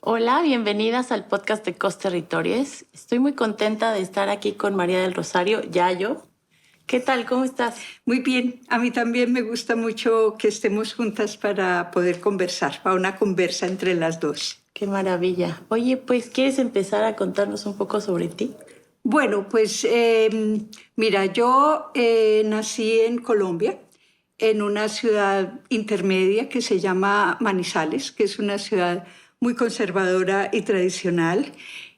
Hola, bienvenidas al podcast de Cos Territories. Estoy muy contenta de estar aquí con María del Rosario Yayo. ¿Qué tal? ¿Cómo estás? Muy bien, a mí también me gusta mucho que estemos juntas para poder conversar, para una conversa entre las dos. Qué maravilla. Oye, pues, ¿quieres empezar a contarnos un poco sobre ti? Bueno, pues mira, yo nací en Colombia, en una ciudad intermedia que se llama Manizales, que es una ciudad muy conservadora y tradicional,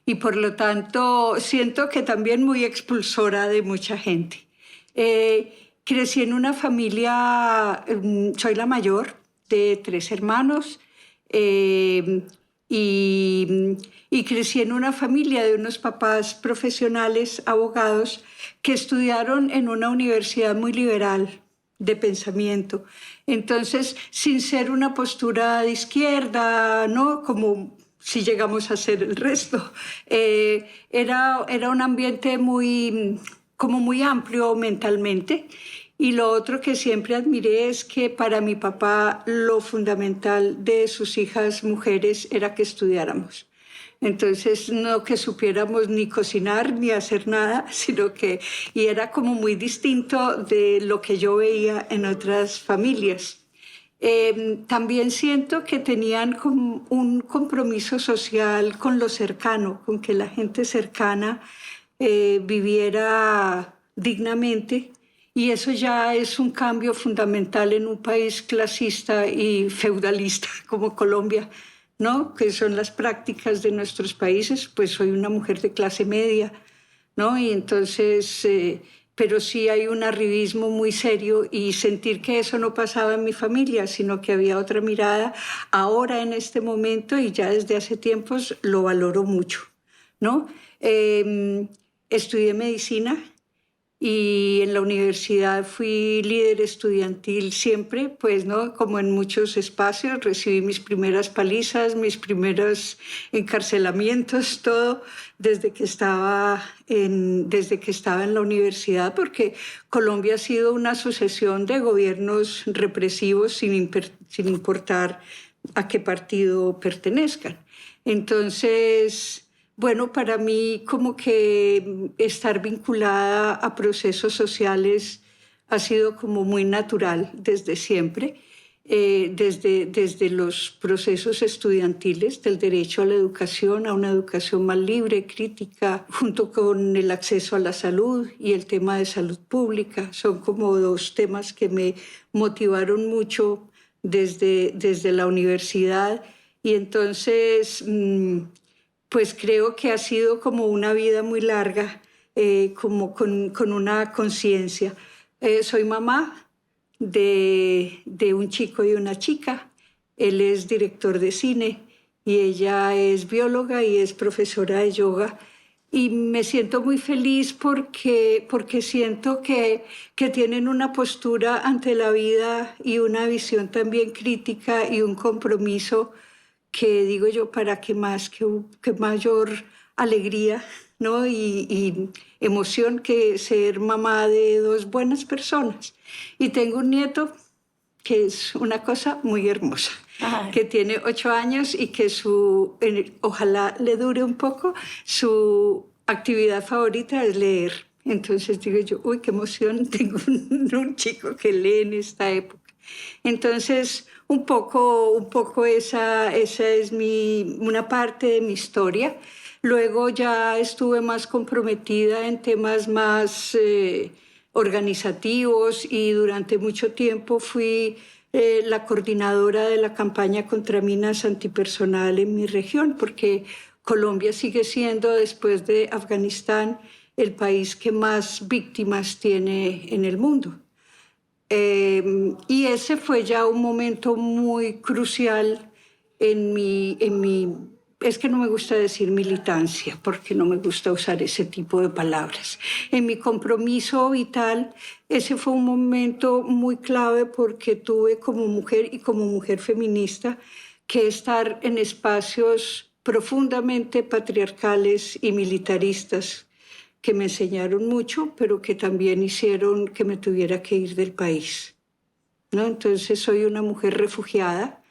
y por lo tanto siento que también muy expulsora de mucha gente. Crecí en una familia, soy la mayor de 3 hermanos, eh, y, y crecí en una familia de unos papás profesionales, abogados, que estudiaron en una universidad muy liberal de pensamiento. Entonces, sin ser una postura de izquierda, ¿no? Como si llegamos a ser el resto, era un ambiente como muy amplio mentalmente. Y lo otro que siempre admiré es que para mi papá lo fundamental de sus hijas mujeres era que estudiáramos. Entonces, no que supiéramos ni cocinar ni hacer nada, sino que, y era como muy distinto de lo que yo veía en otras familias. También siento que tenían como un compromiso social con lo cercano, con que la gente cercana viviera dignamente, y eso ya es un cambio fundamental en un país clasista y feudalista como Colombia, ¿no? Que son las prácticas de nuestros países. Pues soy una mujer de clase media, ¿no? Y entonces, pero sí hay un arribismo muy serio, y sentir que eso no pasaba en mi familia, sino que había otra mirada, ahora en este momento y ya desde hace tiempos lo valoro mucho, ¿no? Estudié medicina y en la universidad fui líder estudiantil siempre, pues, ¿no? Como en muchos espacios, recibí mis primeras palizas, mis primeros encarcelamientos, todo desde que estaba en la universidad, porque Colombia ha sido una sucesión de gobiernos represivos sin importar a qué partido pertenezcan. Entonces, bueno, para mí como que estar vinculada a procesos sociales ha sido como muy natural desde siempre, desde los procesos estudiantiles, del derecho a la educación, a una educación más libre, crítica, junto con el acceso a la salud y el tema de salud pública. Son como dos temas que me motivaron mucho desde la universidad, y entonces pues creo que ha sido como una vida muy larga, como con una conciencia. Soy mamá de un chico y una chica. Él es director de cine y ella es bióloga y es profesora de yoga. Y me siento muy feliz porque siento que tienen una postura ante la vida y una visión también crítica y un compromiso que, digo yo, para qué más, que mayor alegría, ¿no? Y emoción que ser mamá de dos buenas personas. Y tengo un nieto que es una cosa muy hermosa, Ay. que tiene 8 años y que ojalá le dure un poco, su actividad favorita es leer. Entonces digo yo, uy, qué emoción, tengo un chico que lee en esta época. Entonces, un poco esa es una parte de mi historia. Luego ya estuve más comprometida en temas más organizativos, y durante mucho tiempo fui la coordinadora de la campaña contra minas antipersonal en mi región, porque Colombia sigue siendo, después de Afganistán, el país que más víctimas tiene en el mundo. Y ese fue ya un momento muy crucial es que no me gusta decir militancia, porque no me gusta usar ese tipo de palabras. En mi compromiso vital, ese fue un momento muy clave, porque tuve como mujer y como mujer feminista que estar en espacios profundamente patriarcales y militaristas, que me enseñaron mucho, pero que también hicieron que me tuviera que ir del país, ¿no? Entonces soy una mujer refugiada,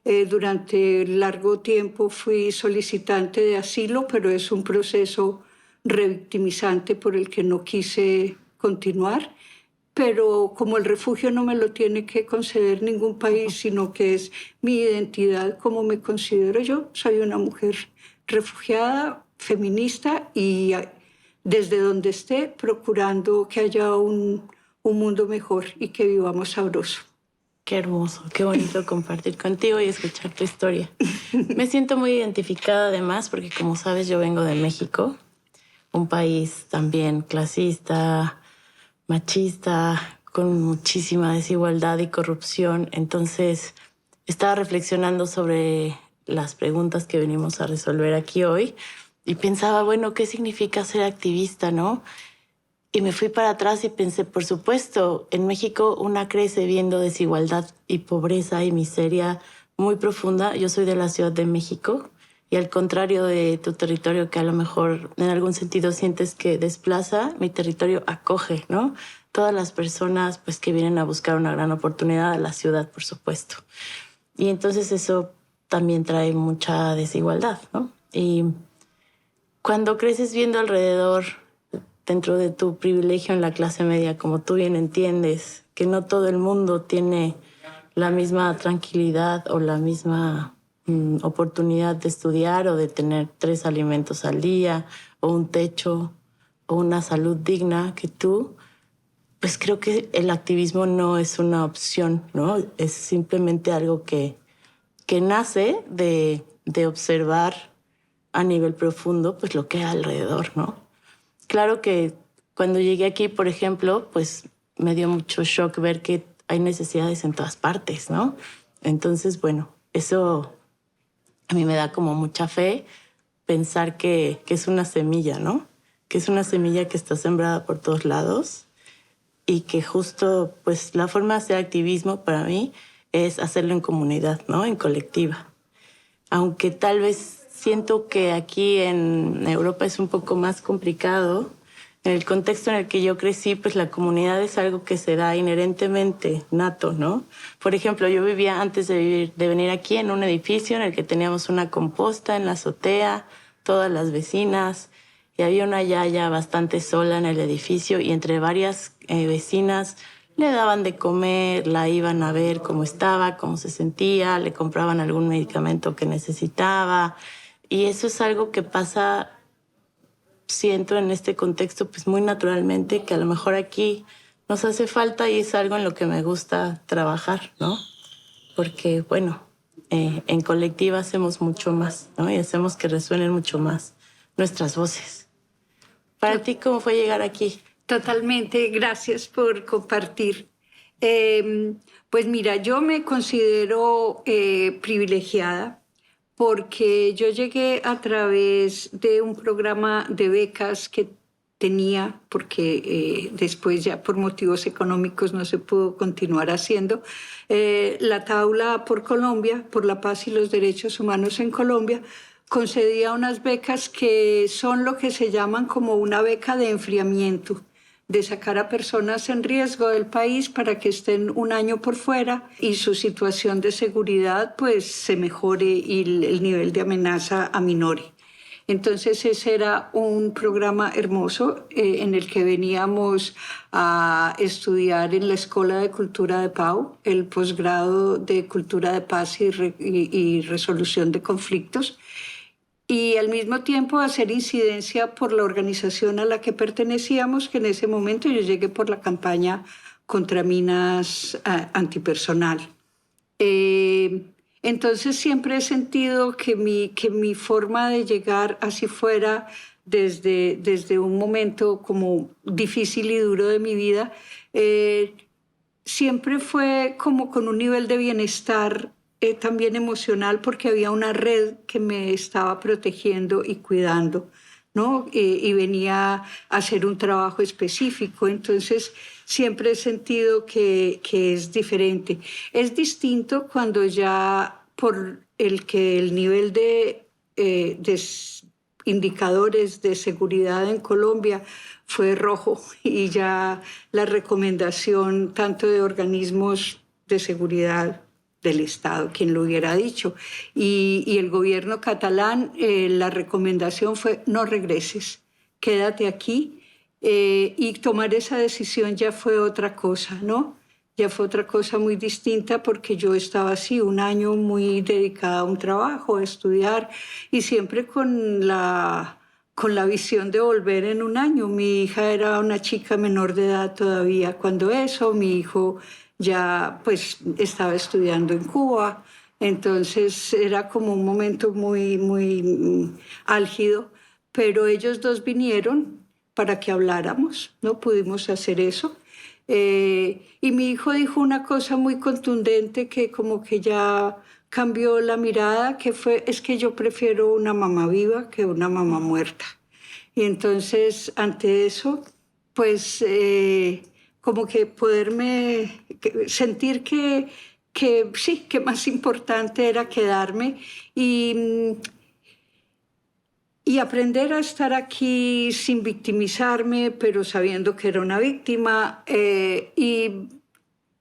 Durante largo tiempo fui solicitante de asilo, pero es un proceso revictimizante por el que no quise continuar. Pero como el refugio no me lo tiene que conceder ningún país, sino que es mi identidad, como me considero yo, soy una mujer refugiada, feminista y desde donde esté procurando que haya un mundo mejor y que vivamos sabroso. Qué hermoso, qué bonito compartir contigo y escuchar tu historia. Me siento muy identificada además porque, como sabes, yo vengo de México, un país también clasista, machista, con muchísima desigualdad y corrupción. Entonces, estaba reflexionando sobre las preguntas que venimos a resolver aquí hoy y pensaba, bueno, ¿qué significa ser activista, no? Y me fui para atrás y pensé, por supuesto, en México una crece viendo desigualdad y pobreza y miseria muy profunda. Yo soy de la Ciudad de México y al contrario de tu territorio, que a lo mejor en algún sentido sientes que desplaza, mi territorio acoge, ¿no? Todas las personas pues, que vienen a buscar una gran oportunidad a la ciudad, por supuesto. Y entonces eso también trae mucha desigualdad, ¿no? Y cuando creces viendo alrededor, dentro de tu privilegio en la clase media, como tú bien entiendes, que no todo el mundo tiene la misma tranquilidad o la misma oportunidad de estudiar o de tener 3 alimentos al día o un techo o una salud digna que tú, pues creo que el activismo no es una opción, ¿no? Es simplemente algo que nace de observar a nivel profundo pues lo que hay alrededor, ¿no? Claro que cuando llegué aquí, por ejemplo, pues me dio mucho shock ver que hay necesidades en todas partes, ¿no? Entonces, bueno, eso a mí me da como mucha fe pensar que es una semilla, ¿no? Que es una semilla que está sembrada por todos lados y que justo, pues la forma de hacer activismo para mí es hacerlo en comunidad, ¿no? En colectiva. Aunque tal vez siento que aquí en Europa es un poco más complicado. En el contexto en el que yo crecí, pues la comunidad es algo que se da inherentemente, nato, ¿no? Por ejemplo, yo vivía antes de venir aquí en un edificio en el que teníamos una composta en la azotea, todas las vecinas, y había una yaya bastante sola en el edificio y entre varias vecinas le daban de comer, la iban a ver cómo estaba, cómo se sentía, le compraban algún medicamento que necesitaba. Y eso es algo que pasa, siento en este contexto, pues muy naturalmente, que a lo mejor aquí nos hace falta y es algo en lo que me gusta trabajar, ¿no? Porque, bueno, en colectiva hacemos mucho más, ¿no? Y hacemos que resuenen mucho más nuestras voces. ¿Para ti cómo fue llegar aquí? Totalmente, gracias por compartir. Pues mira, yo me considero privilegiada porque yo llegué a través de un programa de becas que tenía, porque después ya por motivos económicos no se pudo continuar haciendo, la Taula por Colombia, por la paz y los derechos humanos en Colombia, concedía unas becas que son lo que se llaman como una beca de enfriamiento, de sacar a personas en riesgo del país para que estén un año por fuera y su situación de seguridad pues se mejore y el nivel de amenaza aminore. Entonces ese era un programa hermoso en el que veníamos a estudiar en la Escuela de Cultura de Pau, el posgrado de Cultura de Paz y Resolución de Conflictos, y al mismo tiempo hacer incidencia por la organización a la que pertenecíamos, que en ese momento yo llegué por la campaña contra minas antipersonal. Entonces siempre he sentido que mi forma de llegar, así fuera desde un momento como difícil y duro de mi vida, siempre fue como con un nivel de bienestar también emocional, porque había una red que me estaba protegiendo y cuidando, ¿no? Y venía a hacer un trabajo específico. Entonces siempre he sentido que es diferente. Es distinto cuando ya por el nivel de indicadores de seguridad en Colombia fue rojo y ya la recomendación tanto de organismos de seguridad del Estado, quien lo hubiera dicho. Y el gobierno catalán, la recomendación fue no regreses, quédate aquí. Y tomar esa decisión ya fue otra cosa, ¿no? Ya fue otra cosa muy distinta porque yo estaba así un año muy dedicada a un trabajo, a estudiar y siempre con la visión de volver en un año. Mi hija era una chica menor de edad todavía cuando eso, mi hijo ya pues estaba estudiando en Cuba, entonces era como un momento muy, muy álgido, pero ellos dos vinieron para que habláramos, ¿no? Pudimos hacer eso. Y mi hijo dijo una cosa muy contundente que como que ya cambió la mirada, que fue, es que yo prefiero una mamá viva que una mamá muerta. Y entonces, ante eso, pues como que poderme sentir que sí, que más importante era quedarme y aprender a estar aquí sin victimizarme, pero sabiendo que era una víctima y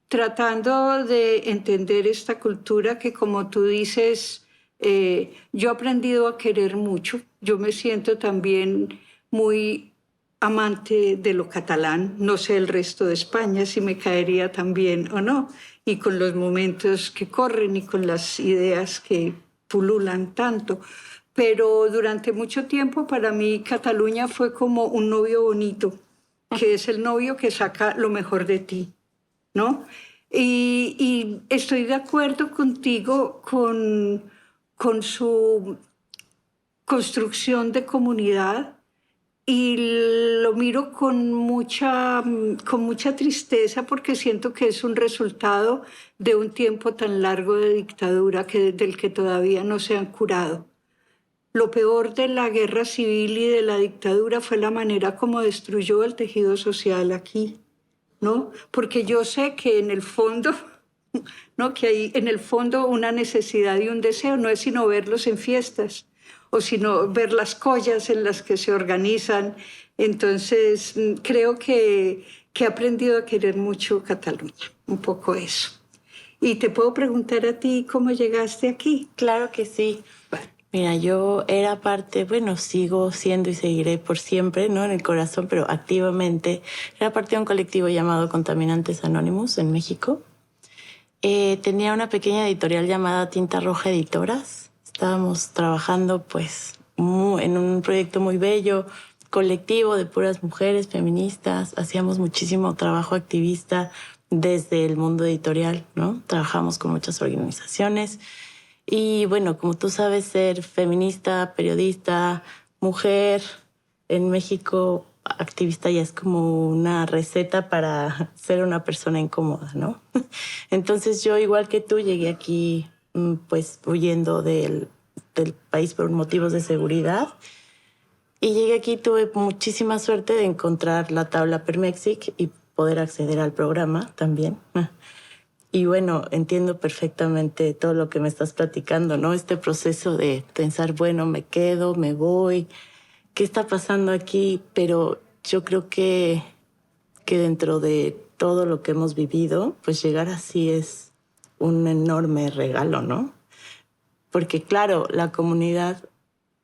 tratando de entender esta cultura que, como tú dices, yo he aprendido a querer mucho. Yo me siento también muy amante de lo catalán. No sé el resto de España si me caería tan bien o no. Y con los momentos que corren y con las ideas que pululan tanto. Pero durante mucho tiempo para mí Cataluña fue como un novio bonito, que es el novio que saca lo mejor de ti, ¿no? Y estoy de acuerdo contigo con su construcción de comunidad y lo miro con mucha tristeza porque siento que es un resultado de un tiempo tan largo de dictadura del que todavía no se han curado. Lo peor de la guerra civil y de la dictadura fue la manera como destruyó el tejido social aquí, ¿no? Porque yo sé que en el fondo, ¿no? Que hay en el fondo una necesidad y un deseo, no es sino verlos en fiestas o sino ver las collas en las que se organizan. Entonces, creo que he aprendido a querer mucho Cataluña, un poco eso. Y te puedo preguntar a ti cómo llegaste aquí. Claro que sí. Vale. Mira, yo era parte, bueno, sigo siendo y seguiré por siempre, ¿no? En el corazón, pero activamente. Era parte de un colectivo llamado Contaminantes Anónimos en México. Tenía una pequeña editorial llamada Tinta Roja Editoras. Estábamos trabajando, pues, en un proyecto muy bello, colectivo de puras mujeres feministas. Hacíamos muchísimo trabajo activista desde el mundo editorial, ¿no? Trabajamos con muchas organizaciones. Y bueno, como tú sabes, ser feminista, periodista, mujer en México, activista ya es como una receta para ser una persona incómoda, ¿no? Entonces yo, igual que tú, llegué aquí pues huyendo del país por motivos de seguridad. Y llegué aquí, tuve muchísima suerte de encontrar la tabla Permexic y poder acceder al programa también. Y bueno, entiendo perfectamente todo lo que me estás platicando, ¿no? Este proceso de pensar, bueno, me quedo, me voy, ¿qué está pasando aquí? Pero yo creo que dentro de todo lo que hemos vivido, pues llegar así es un enorme regalo, ¿no? Porque claro, la comunidad,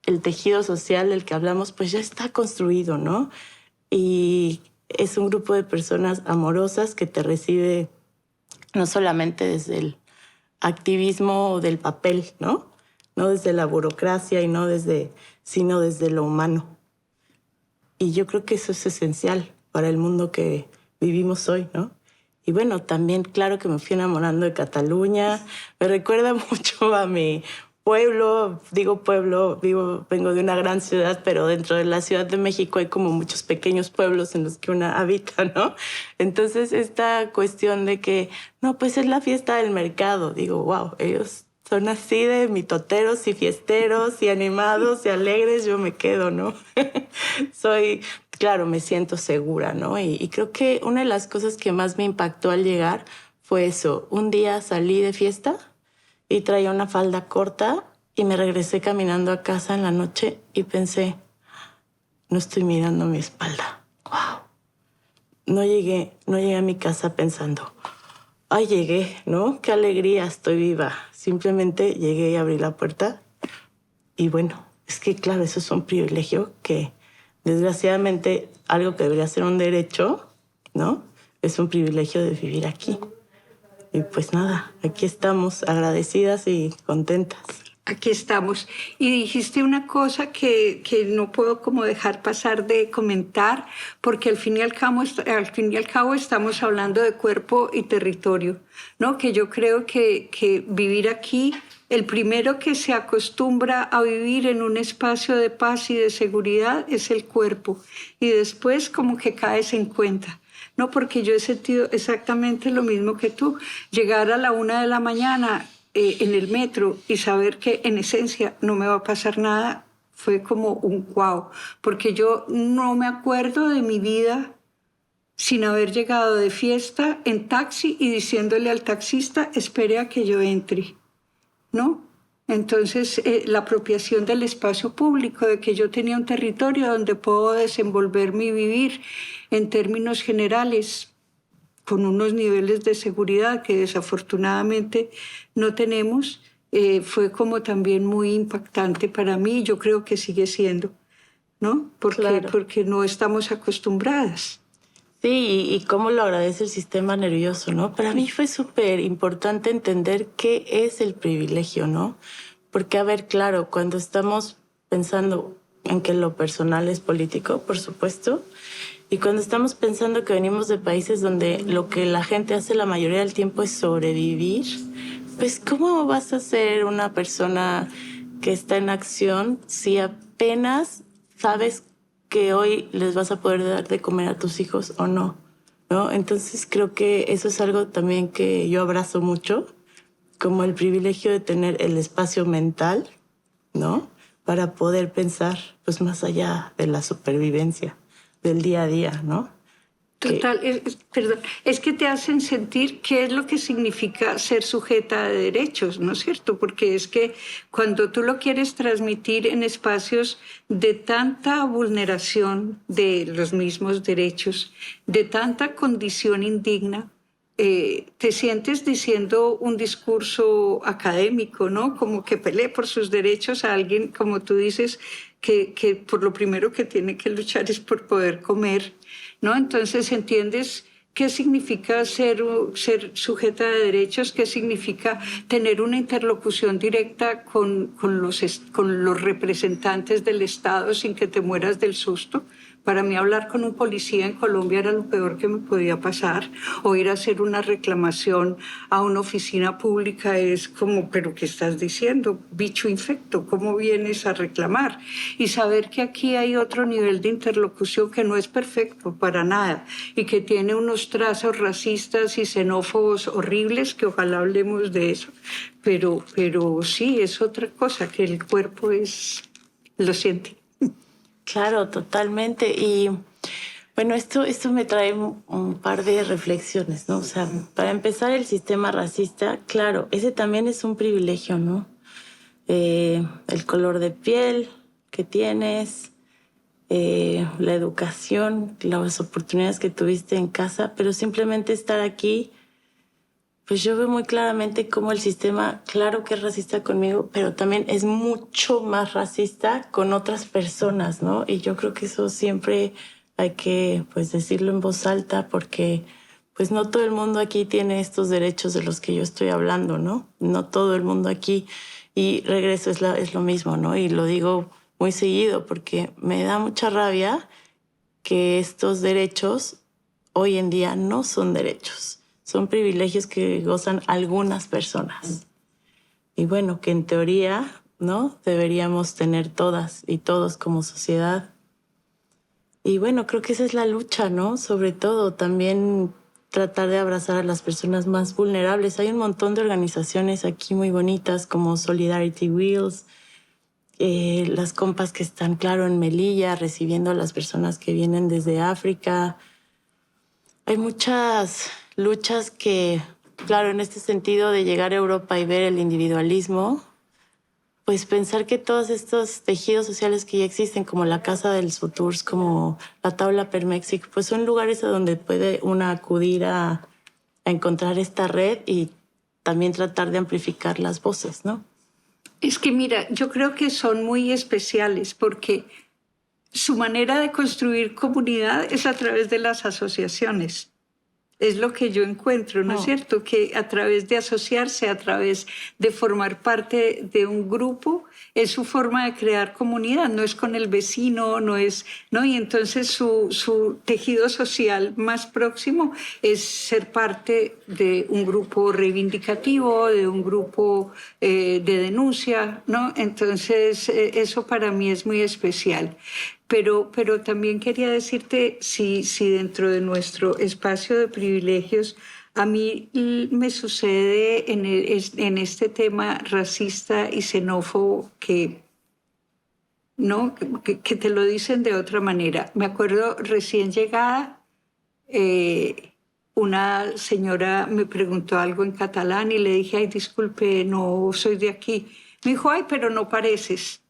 el tejido social del que hablamos, pues ya está construido, ¿no? Y es un grupo de personas amorosas que te recibe no solamente desde el activismo del papel, ¿no? No desde la burocracia y sino desde lo humano. Y yo creo que eso es esencial para el mundo que vivimos hoy, ¿no? Y bueno, también claro que me fui enamorando de Cataluña. Me recuerda mucho a mi pueblo. Digo pueblo, vengo de una gran ciudad, pero dentro de la Ciudad de México hay como muchos pequeños pueblos en los que una habita, ¿no? Entonces esta cuestión de que, no, pues es la fiesta del mercado. Digo, wow, ellos son así de mitoteros y fiesteros y animados y alegres, yo me quedo, ¿no? Claro, me siento segura, ¿no? Y creo que una de las cosas que más me impactó al llegar fue eso. Un día salí de fiesta y traía una falda corta y me regresé caminando a casa en la noche y pensé, no estoy mirando mi espalda. Wow. No llegué a mi casa pensando, ay, llegué, ¿no? Qué alegría, estoy viva. Simplemente llegué y abrí la puerta. Y bueno, es que claro, eso es un privilegio que desgraciadamente algo que debería ser un derecho, ¿no? Es un privilegio de vivir aquí. Y pues nada, aquí estamos agradecidas y contentas. Aquí estamos. Y dijiste una cosa que no puedo como dejar pasar de comentar, porque al fin y al cabo estamos hablando de cuerpo y territorio, ¿no? Que yo creo que vivir aquí, el primero que se acostumbra a vivir en un espacio de paz y de seguridad es el cuerpo. Y después como que caes en cuenta. No, porque yo he sentido exactamente lo mismo que tú. Llegar a la 1 de la mañana en el metro y saber que en esencia no me va a pasar nada fue como un wow, porque yo no me acuerdo de mi vida sin haber llegado de fiesta en taxi y diciéndole al taxista, espere a que yo entre, ¿no? Entonces, la apropiación del espacio público, de que yo tenía un territorio donde puedo desenvolverme y vivir en términos generales, con unos niveles de seguridad que desafortunadamente no tenemos, fue como también muy impactante para mí. Yo creo que sigue siendo, ¿no? Claro. Porque no estamos acostumbradas. Sí, y cómo lo agradece el sistema nervioso, ¿no? Para mí fue súper importante entender qué es el privilegio, ¿no? Porque, a ver, claro, cuando estamos pensando en que lo personal es político, por supuesto, y cuando estamos pensando que venimos de países donde lo que la gente hace la mayoría del tiempo es sobrevivir, pues ¿cómo vas a ser una persona que está en acción si apenas sabes que hoy les vas a poder dar de comer a tus hijos o no? ¿No? Entonces creo que eso es algo también que yo abrazo mucho, como el privilegio de tener el espacio mental, ¿no? Para poder pensar pues más allá de la supervivencia del día a día, ¿no? Que Total, perdón, es que te hacen sentir qué es lo que significa ser sujeta de derechos, ¿no es cierto? Porque es que cuando tú lo quieres transmitir en espacios de tanta vulneración de los mismos derechos, de tanta condición indigna, te sientes diciendo un discurso académico, ¿no? Como que pelee por sus derechos a alguien, como tú dices, que por lo primero que tiene que luchar es por poder comer, ¿no? Entonces entiendes qué significa ser sujeta de derechos, qué significa tener una interlocución directa con los representantes del Estado sin que te mueras del susto. Para mí hablar con un policía en Colombia era lo peor que me podía pasar, o ir a hacer una reclamación a una oficina pública es como, pero ¿qué estás diciendo? Bicho infecto, ¿cómo vienes a reclamar? Y saber que aquí hay otro nivel de interlocución que no es perfecto para nada y que tiene unos trazos racistas y xenófobos horribles, que ojalá hablemos de eso, pero sí, es otra cosa, que el cuerpo lo siente. claro, totalmente. Y bueno, esto me trae un par de reflexiones, ¿no? O sea, para empezar, el sistema racista, claro, ese también es un privilegio, ¿no? El color de piel que tienes, la educación, las oportunidades que tuviste en casa, pero simplemente estar aquí, pues yo veo muy claramente cómo el sistema, claro que es racista conmigo, pero también es mucho más racista con otras personas, ¿no? Y yo creo que eso siempre hay que, pues, decirlo en voz alta, porque pues no todo el mundo aquí tiene estos derechos de los que yo estoy hablando, ¿no? No todo el mundo aquí. Y regreso, es lo mismo, ¿no? Y lo digo muy seguido porque me da mucha rabia que estos derechos hoy en día no son derechos, son privilegios que gozan algunas personas. Y bueno, que en teoría, ¿no? Deberíamos tener todas y todos como sociedad. Y bueno, creo que esa es la lucha, ¿no? Sobre todo también tratar de abrazar a las personas más vulnerables. Hay un montón de organizaciones aquí muy bonitas como Solidarity Wheels, las compas que están, claro, en Melilla, recibiendo a las personas que vienen desde África. Hay muchas luchas que, claro, en este sentido de llegar a Europa y ver el individualismo, pues pensar que todos estos tejidos sociales que ya existen, como la Casa del Suturs, como la Tabla Permexic, pues son lugares a donde puede una acudir a encontrar esta red y también tratar de amplificar las voces, ¿no? Es que mira, yo creo que son muy especiales porque su manera de construir comunidad es a través de las asociaciones. Es lo que yo encuentro, ¿no es cierto? Que a través de asociarse, a través de formar parte de un grupo, es su forma de crear comunidad, no es con el vecino, no es, ¿no? Y entonces su tejido social más próximo es ser parte de un grupo reivindicativo, de un grupo de denuncia, ¿no? Entonces, eso para mí es muy especial. Pero también quería decirte, si dentro de nuestro espacio de privilegios, a mí me sucede en este tema racista y xenófobo que, ¿no? que te lo dicen de otra manera. Me acuerdo recién llegada, una señora me preguntó algo en catalán y le dije, ay, disculpe, no soy de aquí. Me dijo, ay, pero no pareces.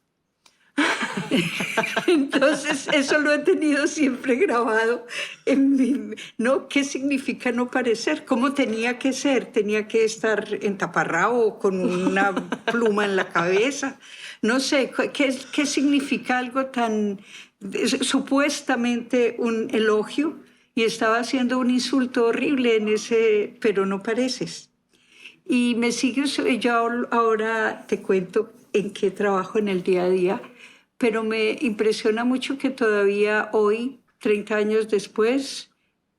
Entonces, eso lo he tenido siempre grabado en mí, ¿no? ¿Qué significa no parecer? ¿Cómo tenía que ser? ¿Tenía que estar entaparrado con una pluma en la cabeza? No sé, ¿qué significa algo tan supuestamente un elogio? Y estaba haciendo un insulto horrible en ese, pero no pareces. Y me sigue, yo ahora te cuento en qué trabajo en el día a día, pero me impresiona mucho que todavía hoy, 30 años después,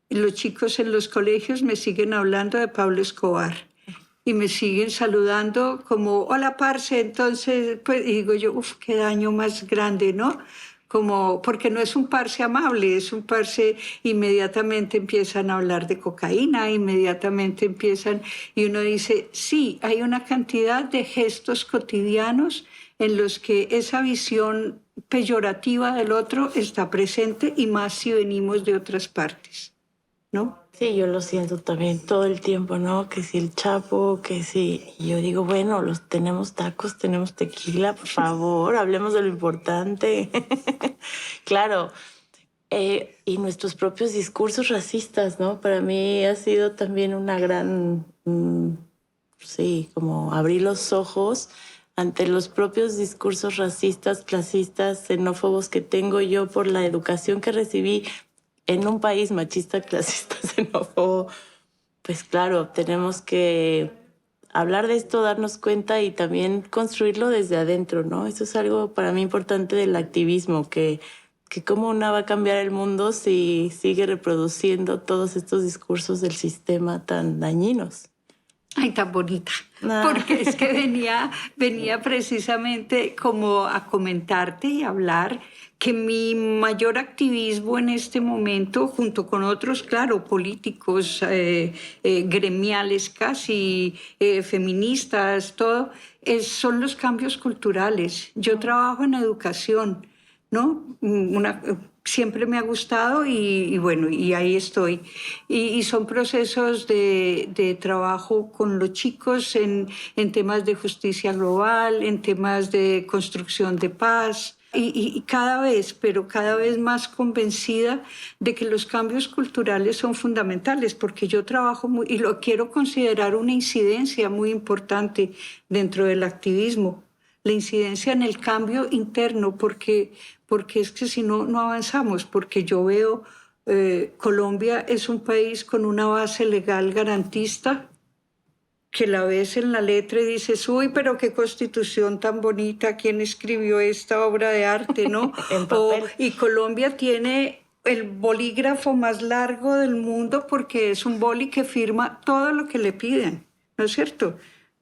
los chicos en los colegios me siguen hablando de Pablo Escobar y me siguen saludando como, hola, parce. Entonces, pues digo yo, uff, qué daño más grande, ¿no? Como, porque no es un parce amable, es un parce, inmediatamente empiezan a hablar de cocaína, inmediatamente empiezan, y uno dice, sí, hay una cantidad de gestos cotidianos en los que esa visión peyorativa del otro está presente, y más si venimos de otras partes, ¿no? Sí, yo lo siento también todo el tiempo, ¿no? Que si el Chapo, que si... Y yo digo, bueno, tenemos tacos, tenemos tequila, por favor, hablemos de lo importante. Claro, y nuestros propios discursos racistas, ¿no? Para mí ha sido también una gran, sí, como abrir los ojos ante los propios discursos racistas, clasistas, xenófobos que tengo yo por la educación que recibí en un país machista, clasista, xenófobo. Pues claro, tenemos que hablar de esto, darnos cuenta y también construirlo desde adentro, ¿no? Eso es algo para mí importante del activismo, que cómo una va a cambiar el mundo si sigue reproduciendo todos estos discursos del sistema tan dañinos. Ay, tan bonita. Porque es que venía precisamente como a comentarte y hablar que mi mayor activismo en este momento, junto con otros, claro, políticos, gremiales casi, feministas, todo, son los cambios culturales. Yo trabajo en educación, ¿no? Siempre me ha gustado y bueno, y ahí estoy. Y son procesos de trabajo con los chicos en temas de justicia global, en temas de construcción de paz. Y cada vez, pero cada vez más convencida de que los cambios culturales son fundamentales, porque yo trabajo y lo quiero considerar una incidencia muy importante dentro del activismo, la incidencia en el cambio interno, porque es que si no, no avanzamos, porque yo veo Colombia es un país con una base legal garantista, que la ves en la letra y dices, uy, pero qué constitución tan bonita, ¿quién escribió esta obra de arte, no? En papel. Y Colombia tiene el bolígrafo más largo del mundo porque es un boli que firma todo lo que le piden, ¿no es cierto?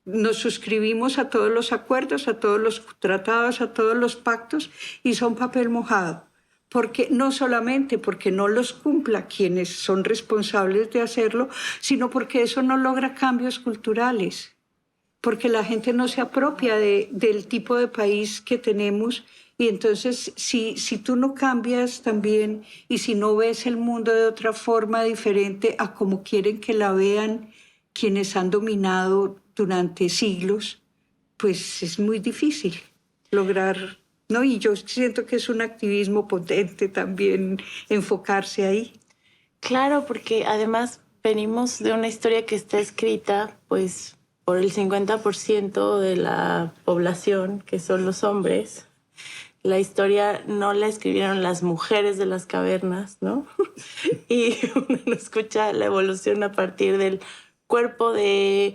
Nos suscribimos a todos los acuerdos, a todos los tratados, a todos los pactos, y son papel mojado. Porque no solamente porque no los cumpla quienes son responsables de hacerlo, sino porque eso no logra cambios culturales, porque la gente no se apropia del tipo de país que tenemos. Y entonces, si tú no cambias también y si no ves el mundo de otra forma diferente a como quieren que la vean quienes han dominado durante siglos, pues es muy difícil lograr, ¿no? Y yo siento que es un activismo potente también enfocarse ahí. Claro, porque además venimos de una historia que está escrita, pues, por el 50% de la población, que son los hombres. La historia no la escribieron las mujeres de las cavernas, ¿no? Y uno escucha la evolución a partir del cuerpo de,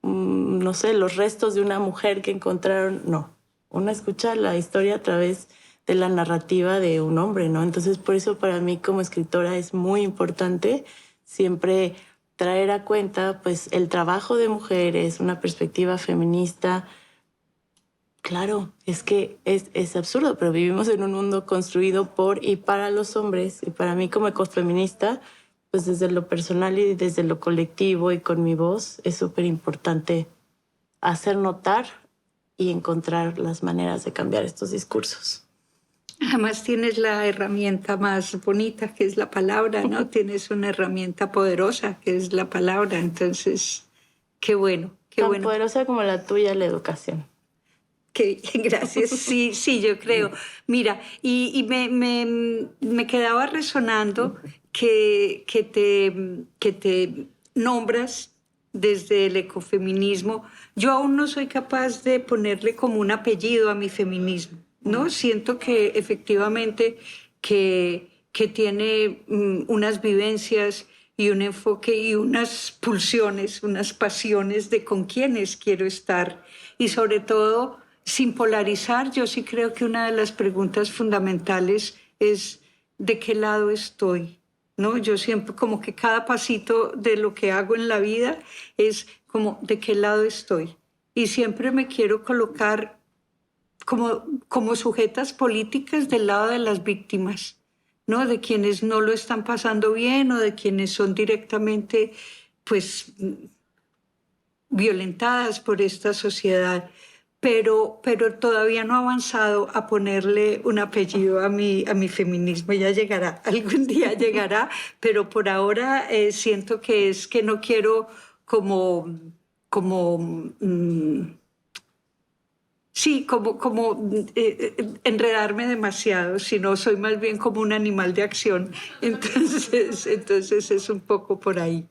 no sé, los restos de una mujer que encontraron. No, uno escucha la historia a través de la narrativa de un hombre, ¿no? Entonces, por eso para mí como escritora es muy importante siempre traer a cuenta, pues, el trabajo de mujeres, una perspectiva feminista. Claro, es que es absurdo, pero vivimos en un mundo construido por y para los hombres. Y para mí como ecofeminista, pues desde lo personal y desde lo colectivo y con mi voz, es súper importante hacer notar y encontrar las maneras de cambiar estos discursos. Además tienes la herramienta más bonita, que es la palabra, ¿no? Tienes una herramienta poderosa, que es la palabra. Entonces, qué bueno, qué Tan bueno. poderosa como la tuya, la educación. Gracias, sí, sí, yo creo. Mira, y me quedaba resonando que te nombras desde el ecofeminismo. Yo aún no soy capaz de ponerle como un apellido a mi feminismo, ¿no? Siento que efectivamente que tiene unas vivencias y un enfoque y unas pulsiones, unas pasiones de con quiénes quiero estar y sobre todo sin polarizar. Yo sí creo que una de las preguntas fundamentales es ¿de qué lado estoy? ¿No? Yo siempre como que cada pasito de lo que hago en la vida es como ¿de qué lado estoy? Y siempre me quiero colocar como sujetas políticas del lado de las víctimas, ¿no? De quienes no lo están pasando bien o de quienes son directamente, pues, violentadas por esta sociedad. Pero todavía no ha avanzado a ponerle un apellido a mi feminismo. Ya llegará, algún día llegará, pero por ahora siento que es que no quiero como sí, enredarme demasiado, sino soy más bien como un animal de acción. Entonces es un poco por ahí.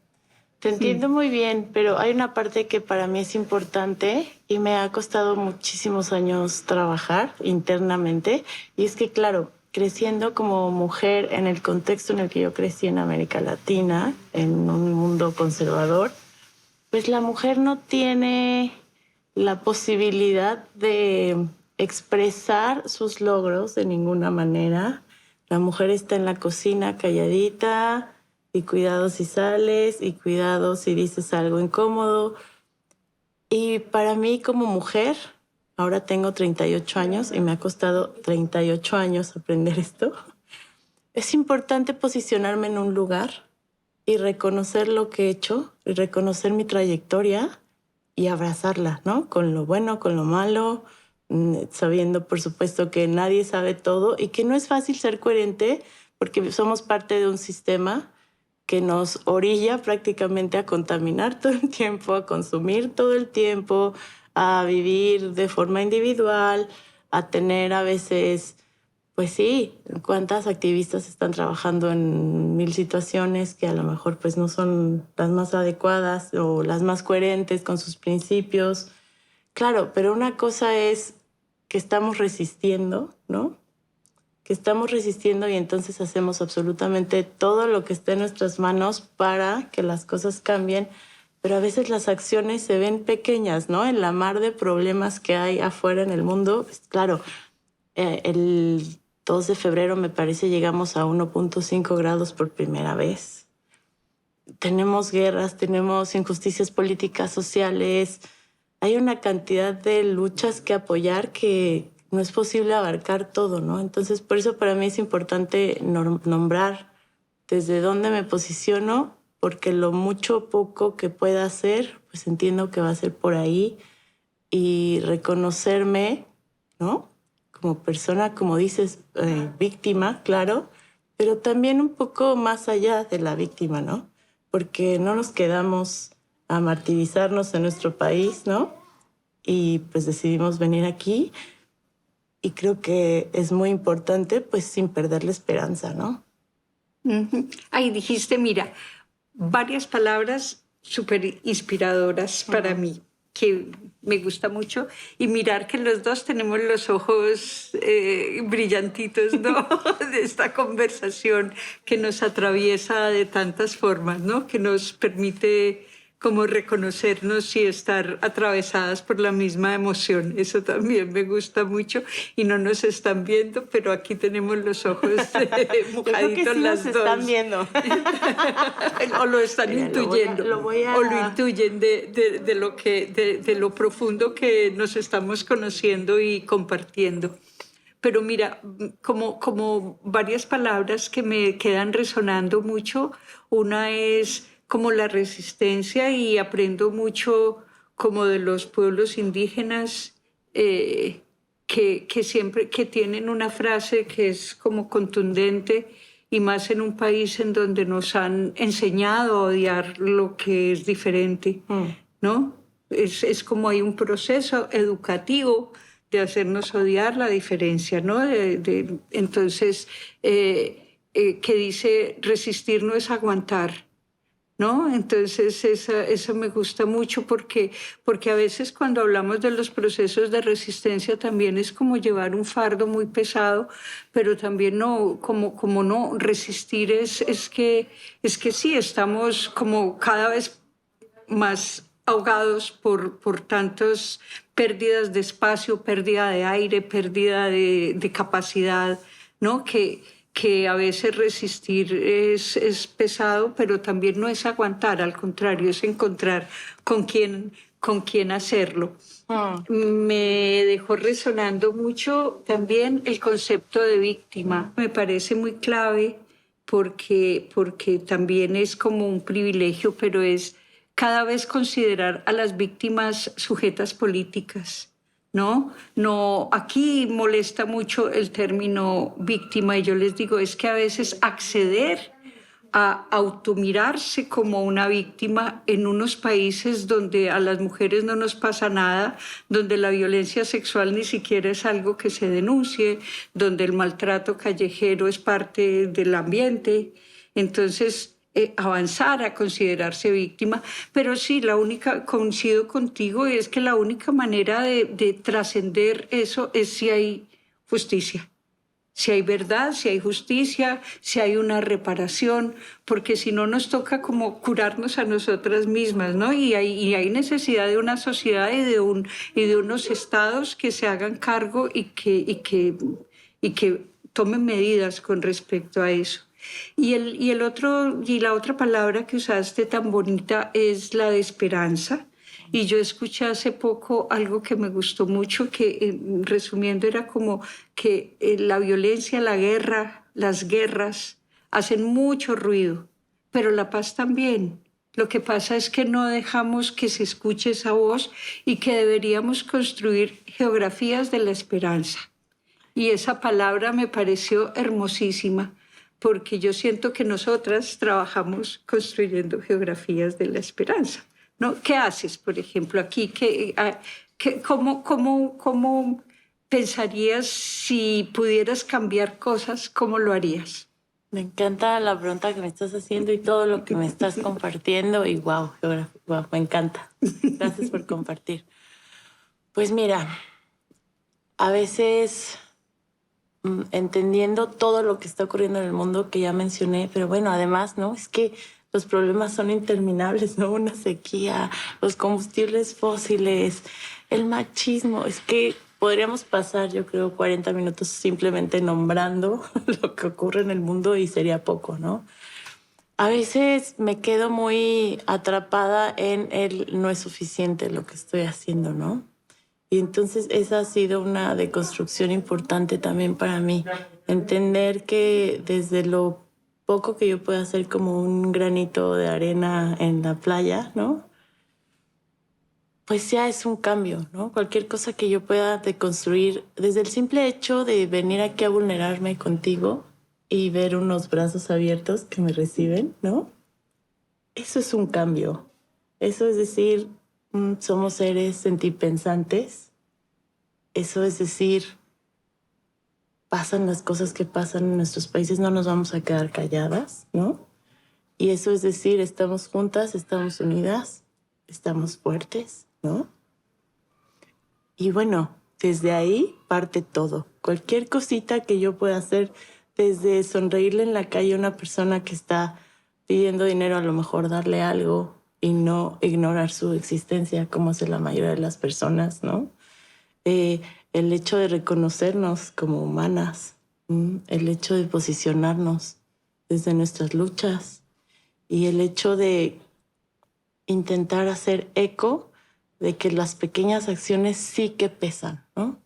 Te entiendo muy bien, pero hay una parte que para mí es importante y me ha costado muchísimos años trabajar internamente. Y es que, claro, creciendo como mujer en el contexto en el que yo crecí en América Latina, en un mundo conservador, pues la mujer no tiene la posibilidad de expresar sus logros de ninguna manera. La mujer está en la cocina calladita y cuidado si sales y cuidado si dices algo incómodo. Y para mí como mujer, ahora tengo 38 años y me ha costado 38 años aprender esto. Es importante posicionarme en un lugar y reconocer lo que he hecho y reconocer mi trayectoria y abrazarla, ¿no? Con lo bueno, con lo malo, sabiendo, por supuesto, que nadie sabe todo y que no es fácil ser coherente porque somos parte de un sistema que nos orilla prácticamente a contaminar todo el tiempo, a consumir todo el tiempo, a vivir de forma individual, a tener a veces, pues sí, cuántas activistas están trabajando en 1000 situaciones que a lo mejor pues no son las más adecuadas o las más coherentes con sus principios. Claro, pero una cosa es que estamos resistiendo, ¿no? Que estamos resistiendo y entonces hacemos absolutamente todo lo que esté en nuestras manos para que las cosas cambien, pero a veces las acciones se ven pequeñas, ¿no? En la mar de problemas que hay afuera en el mundo, pues, claro, el 2 de febrero me parece llegamos a 1.5 grados por primera vez. Tenemos guerras, tenemos injusticias políticas, sociales, hay una cantidad de luchas que apoyar que no es posible abarcar todo, ¿no? Entonces, por eso para mí es importante nombrar desde dónde me posiciono, porque lo mucho o poco que pueda hacer, pues entiendo que va a ser por ahí y reconocerme, ¿no? Como persona, como dices, víctima, claro, pero también un poco más allá de la víctima, ¿no? Porque no nos quedamos a martirizarnos en nuestro país, ¿no? Y pues decidimos venir aquí y creo que es muy importante, pues sin perder la esperanza, ¿no? Ahí dijiste, mira, varias palabras súper inspiradoras para mí, que me gusta mucho, y mirar que los dos tenemos los ojos brillantitos, ¿no? De esta conversación que nos atraviesa de tantas formas, ¿no? Que nos permite como reconocernos y estar atravesadas por la misma emoción. Eso también me gusta mucho y no nos están viendo, pero aquí tenemos los ojos mojaditos. Yo creo que sí las nos dos. Están viendo. O lo están Mira, intuyendo, o lo intuyen de lo profundo que nos estamos conociendo y compartiendo. Pero mira, como varias palabras que me quedan resonando mucho, una es como la resistencia, y aprendo mucho como de los pueblos indígenas que siempre que tienen una frase que es como contundente, y más en un país en donde nos han enseñado a odiar lo que es diferente, ¿no? Es como hay un proceso educativo de hacernos odiar la diferencia, ¿no? Entonces, que dice, resistir no es aguantar, ¿no? Entonces, eso me gusta mucho porque a veces cuando hablamos de los procesos de resistencia también es como llevar un fardo muy pesado, pero también no, como no, resistir es que sí, estamos como cada vez más ahogados por tantas pérdidas de espacio, pérdida de aire, pérdida de capacidad, ¿no? Que a veces resistir es pesado, pero también no es aguantar, al contrario, es encontrar con quién hacerlo. Me dejó resonando mucho también el concepto de víctima. Me parece muy clave porque también es como un privilegio, pero es cada vez considerar a las víctimas sujetas políticas, ¿no? No, aquí molesta mucho el término víctima, y yo les digo, es que a veces acceder a automirarse como una víctima en unos países donde a las mujeres no nos pasa nada, donde la violencia sexual ni siquiera es algo que se denuncie, donde el maltrato callejero es parte del ambiente. Entonces, avanzar a considerarse víctima, pero sí, coincido contigo, es que la única manera de trascender eso es si hay justicia. Si hay verdad, si hay justicia, si hay una reparación, porque si no nos toca como curarnos a nosotras mismas, ¿no? Y hay necesidad de una sociedad y de unos estados que se hagan cargo y que tomen medidas con respecto a eso. Y la otra palabra que usaste tan bonita es la de esperanza. Y yo escuché hace poco algo que me gustó mucho, que resumiendo era como que la violencia, la guerra, las guerras hacen mucho ruido, pero la paz también. Lo que pasa es que no dejamos que se escuche esa voz, y que deberíamos construir geografías de la esperanza. Y esa palabra me pareció hermosísima, porque yo siento que nosotras trabajamos construyendo geografías de la esperanza, ¿no? ¿Qué haces, por ejemplo, aquí? ¿Cómo pensarías si pudieras cambiar cosas? ¿Cómo lo harías? Me encanta la pregunta que me estás haciendo y todo lo que me estás compartiendo. Y wow, me encanta. Gracias por compartir. Pues mira, a veces entendiendo todo lo que está ocurriendo en el mundo que ya mencioné, pero bueno, además, ¿no? Es que los problemas son interminables, ¿no? Una sequía, los combustibles fósiles, el machismo. Es que podríamos pasar, yo creo, 40 minutos simplemente nombrando lo que ocurre en el mundo y sería poco, ¿no? A veces me quedo muy atrapada en el no es suficiente lo que estoy haciendo, ¿no? Y entonces esa ha sido una deconstrucción importante también para mí. Entender que desde lo poco que yo pueda hacer como un granito de arena en la playa, ¿no? Pues ya es un cambio, ¿no? Cualquier cosa que yo pueda deconstruir, desde el simple hecho de venir aquí a vulnerarme contigo y ver unos brazos abiertos que me reciben, ¿no? Eso es un cambio. Eso es decir, somos seres sentipensantes. Eso es decir, pasan las cosas que pasan en nuestros países, no nos vamos a quedar calladas, ¿no? Y eso es decir, estamos juntas, estamos unidas, estamos fuertes, ¿no? Y bueno, desde ahí parte todo. Cualquier cosita que yo pueda hacer, desde sonreírle en la calle a una persona que está pidiendo dinero, a lo mejor darle algo y no ignorar su existencia, como hace la mayoría de las personas, ¿no? El hecho de reconocernos como humanas, el hecho de posicionarnos desde nuestras luchas y el hecho de intentar hacer eco de que las pequeñas acciones sí que pesan, ¿no?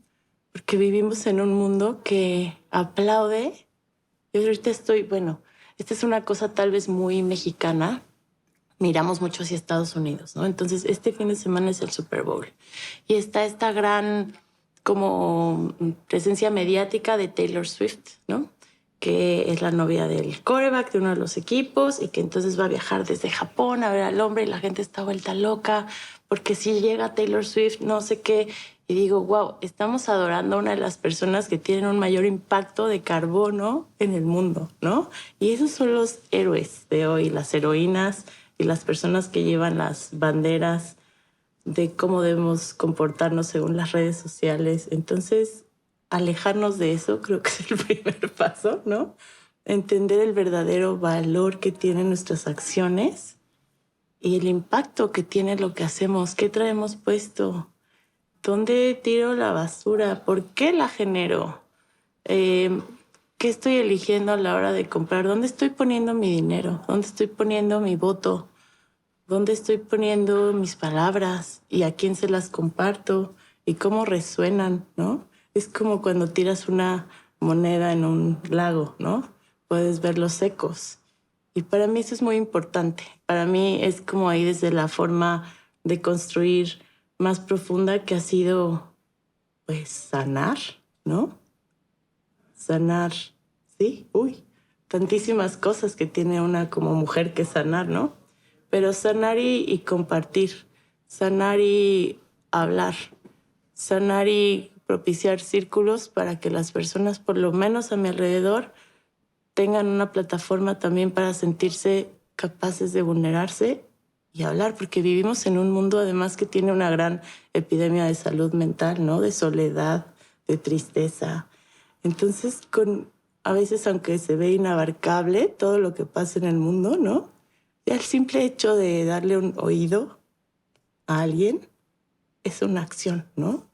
Porque vivimos en un mundo que aplaude. Yo ahorita esta es una cosa tal vez muy mexicana. Miramos mucho hacia Estados Unidos, ¿no? Entonces, este fin de semana es el Super Bowl. Y está esta gran como presencia mediática de Taylor Swift, ¿no? Que es la novia del quarterback de uno de los equipos y que entonces va a viajar desde Japón a ver al hombre y la gente está vuelta loca porque si llega Taylor Swift, no sé qué. Y digo, wow, estamos adorando a una de las personas que tienen un mayor impacto de carbono en el mundo, ¿no? Y esos son los héroes de hoy, las heroínas y las personas que llevan las banderas de cómo debemos comportarnos según las redes sociales. Entonces, alejarnos de eso creo que es el primer paso, ¿no? Entender el verdadero valor que tienen nuestras acciones y el impacto que tiene lo que hacemos. ¿Qué traemos puesto? ¿Dónde tiro la basura? ¿Por qué la genero? ¿Qué estoy eligiendo a la hora de comprar? ¿Dónde estoy poniendo mi dinero? ¿Dónde estoy poniendo mi voto? ¿Dónde estoy poniendo mis palabras? ¿Y a quién se las comparto? ¿Y cómo resuenan, no? Es como cuando tiras una moneda en un lago, ¿no? Puedes ver los ecos. Y para mí eso es muy importante. Para mí es como ahí desde la forma de construir más profunda que ha sido, pues, sanar, ¿no? Sanar, sí, tantísimas cosas que tiene una como mujer que sanar, ¿no? Pero sanar y compartir, sanar y hablar, sanar y propiciar círculos para que las personas, por lo menos a mi alrededor, tengan una plataforma también para sentirse capaces de vulnerarse y hablar, porque vivimos en un mundo además que tiene una gran epidemia de salud mental, ¿no? De soledad, de tristeza. Entonces, a veces, aunque se ve inabarcable todo lo que pasa en el mundo, ¿no? Y el simple hecho de darle un oído a alguien es una acción, ¿no?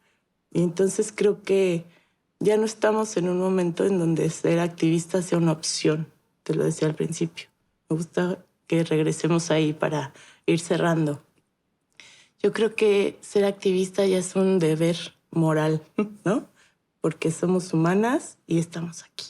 Y entonces creo que ya no estamos en un momento en donde ser activista sea una opción. Te lo decía al principio. Me gusta que regresemos ahí para ir cerrando. Yo creo que ser activista ya es un deber moral, ¿no? Porque somos humanas y estamos aquí.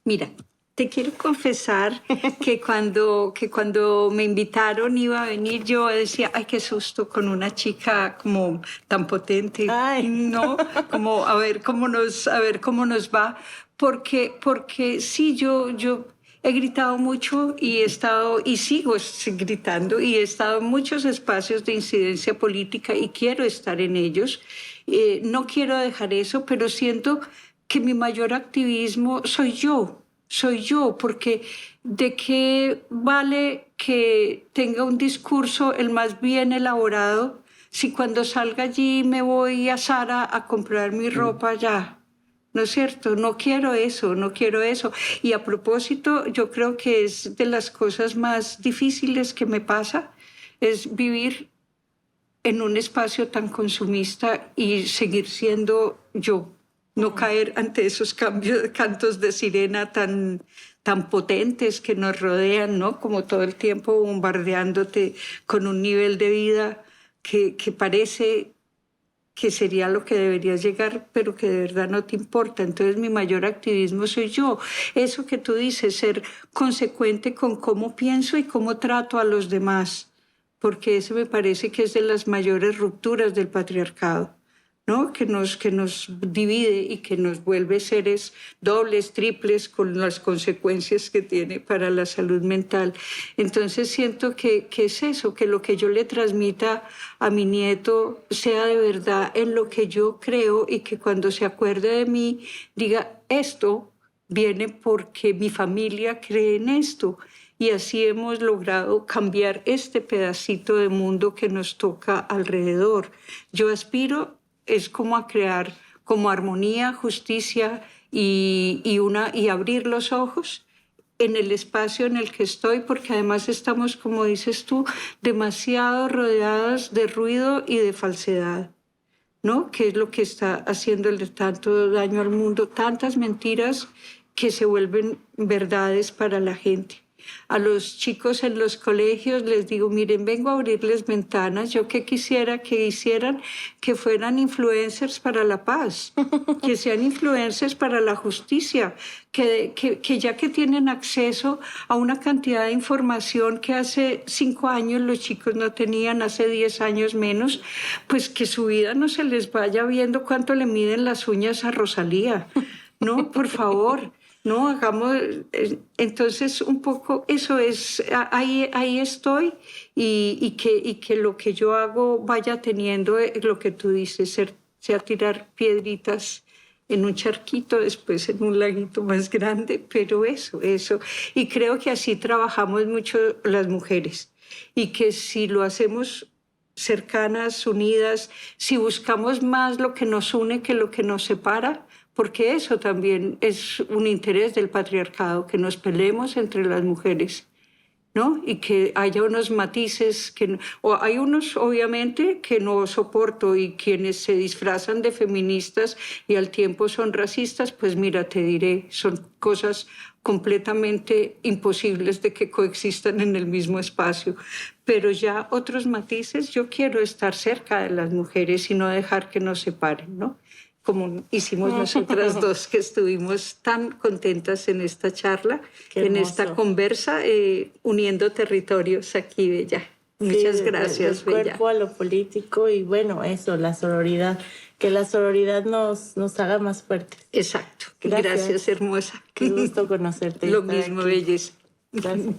Mira, te quiero confesar que cuando me invitaron iba a venir, yo decía, ay, qué susto con una chica como tan potente, Ay. ¿no? Como a ver cómo nos va, porque sí, yo he gritado mucho y he estado, y sigo gritando, y he estado en muchos espacios de incidencia política y quiero estar en ellos. No quiero dejar eso, pero siento que mi mayor activismo soy yo, porque ¿de qué vale que tenga un discurso el más bien elaborado si cuando salga allí me voy a Zara a comprar mi ropa ya? ¿No es cierto? No quiero eso. Y a propósito, yo creo que es de las cosas más difíciles que me pasa, es vivir en un espacio tan consumista y seguir siendo yo. No caer ante esos cantos de sirena tan potentes que nos rodean, ¿no? Como todo el tiempo bombardeándote con un nivel de vida que parece que sería lo que deberías llegar, pero que de verdad no te importa. Entonces mi mayor activismo soy yo. Eso que tú dices, ser consecuente con cómo pienso y cómo trato a los demás, porque eso me parece que es de las mayores rupturas del patriarcado, ¿no? Que nos divide y que nos vuelve seres dobles, triples, con las consecuencias que tiene para la salud mental. Entonces siento que es eso, que lo que yo le transmita a mi nieto sea de verdad en lo que yo creo y que cuando se acuerde de mí diga, esto viene porque mi familia cree en esto. y así hemos logrado cambiar este pedacito de mundo que nos toca alrededor. Yo aspiro es como a crear como armonía, justicia y abrir los ojos en el espacio en el que estoy, porque además estamos, como dices tú, demasiado rodeadas de ruido y de falsedad, ¿no? Que es lo que está haciéndole tanto daño al mundo, tantas mentiras que se vuelven verdades para la gente. A los chicos en los colegios les digo, miren, vengo a abrirles ventanas. Yo que quisiera que hicieran que fueran influencers para la paz, que sean influencers para la justicia, que ya que tienen acceso a una cantidad de información que hace 5 años los chicos no tenían, hace 10 años menos, pues que su vida no se les vaya viendo cuánto le miden las uñas a Rosalía. No, por favor. No, hagamos, entonces un poco eso es, ahí estoy y que lo que yo hago vaya teniendo lo que tú dices, sea tirar piedritas en un charquito, después en un laguito más grande, pero eso. Y creo que así trabajamos mucho las mujeres y que si lo hacemos cercanas, unidas, si buscamos más lo que nos une que lo que nos separa, porque eso también es un interés del patriarcado, que nos peleemos entre las mujeres, ¿no? Y que haya unos matices, o hay unos obviamente que no soporto y quienes se disfrazan de feministas y al tiempo son racistas, pues mira, te diré, son cosas completamente imposibles de que coexistan en el mismo espacio. Pero ya otros matices, yo quiero estar cerca de las mujeres y no dejar que nos separen, ¿no? Como hicimos nosotras dos, que estuvimos tan contentas en esta charla, en esta conversa, uniendo territorios aquí, Bella. Muchas gracias, Bella. Del Bella. cuerpo a lo político y bueno, eso, la sororidad, que la sororidad nos haga más fuertes. Exacto. Gracias hermosa. Qué gusto conocerte. Lo mismo, belleza. Gracias.